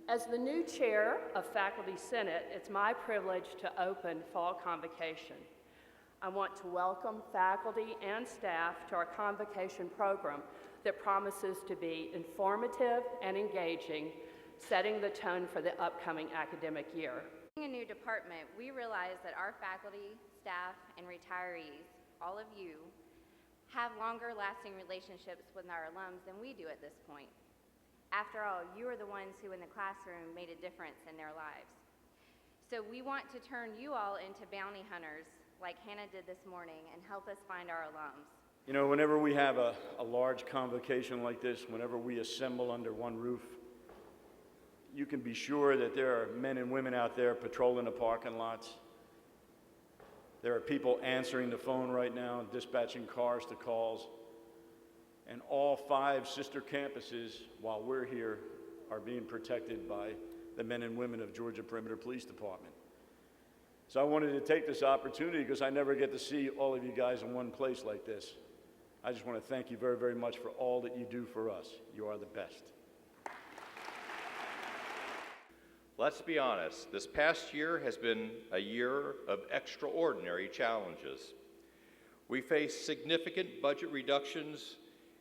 As the new chair of Faculty Senate, it's my privilege to open Fall Convocation. I want to welcome faculty and staff to our convocation program that promises to be informative and engaging, setting the tone for the upcoming academic year. Being a new department, we realize that our faculty, staff, and retirees, all of you, have longer-lasting relationships with our alums than we do at this point. After all, you are the ones who in the classroom made a difference in their lives. So we want to turn you all into bounty hunters like Hannah did this morning and help us find our alums. You know, whenever we have a large convocation like this, whenever we assemble under one roof, you can be sure that there are men and women out there patrolling the parking lots. There are people answering the phone right now, dispatching cars to calls. And all 5 sister campuses, while we're here, are being protected by the men and women of Georgia Perimeter Police Department. So I wanted to take this opportunity because I never get to see all of you guys in one place like this. I just want to thank you very, very much for all that you do for us. You are the best. Let's be honest, this past year has been a year of extraordinary challenges. We faced significant budget reductions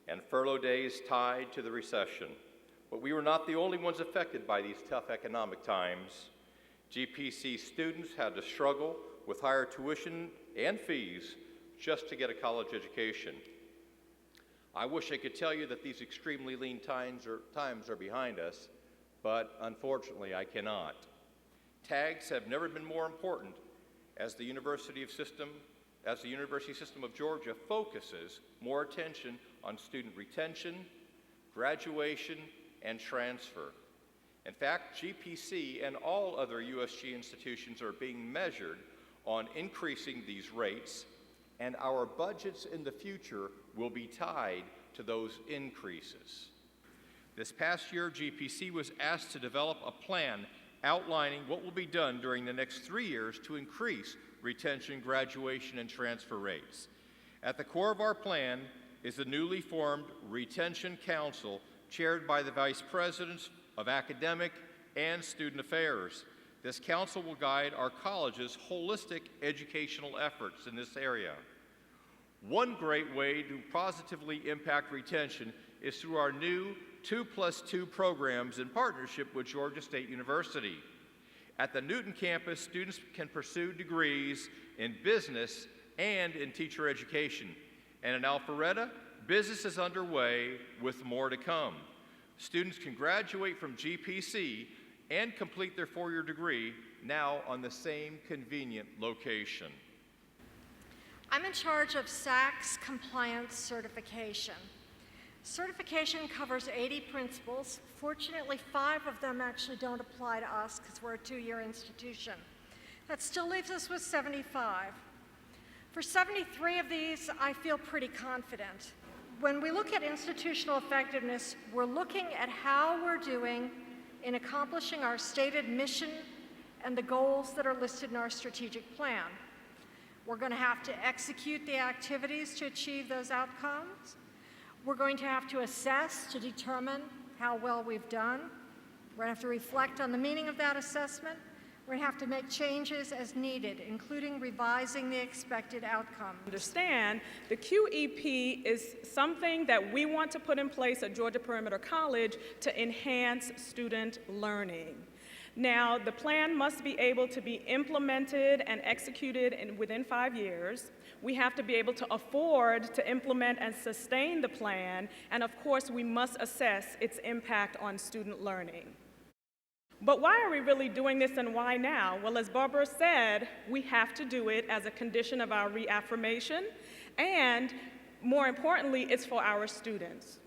and furlough days tied to the recession. But we were not the only ones affected by these tough economic times. GPC students had to struggle with higher tuition and fees just to get a college education. I wish I could tell you that these extremely lean times are behind us, but unfortunately I cannot. Tags have never been more important as the university system of Georgia focuses more attention on student retention, graduation, and transfer. In fact, GPC and all other USG institutions are being measured on increasing these rates, and our budgets in the future will be tied to those increases. This past year, GPC was asked to develop a plan outlining what will be done during the next 3 years to increase retention, graduation, and transfer rates. At the core of our plan is the newly formed Retention Council, chaired by the Vice Presidents of Academic and Student Affairs. This council will guide our college's holistic educational efforts in this area. One great way to positively impact retention is through our new 2+2 programs in partnership with Georgia State University. At the Newton campus, students can pursue degrees in business and in teacher education. And in Alpharetta, business is underway with more to come. Students can graduate from GPC and complete their 4-year degree now on the same convenient location. I'm in charge of SACS compliance certification. Certification covers 80 principles. Fortunately, 5 of them actually don't apply to us because we're a 2-year institution. That still leaves us with 75. For 73 of these, I feel pretty confident. When we look at institutional effectiveness, we're looking at how we're doing in accomplishing our stated mission and the goals that are listed in our strategic plan. We're going to have to execute the activities to achieve those outcomes. We're going to have to assess to determine how well we've done. We're going to have to reflect on the meaning of that assessment. We're going to have to make changes as needed, including revising the expected outcomes. Understand, the QEP is something that we want to put in place at Georgia Perimeter College to enhance student learning. Now, the plan must be able to be implemented and executed within 5 years. We have to be able to afford to implement and sustain the plan, and of course, we must assess its impact on student learning. But why are we really doing this and why now? Well, as Barbara said, we have to do it as a condition of our reaffirmation, and more importantly, it's for our students.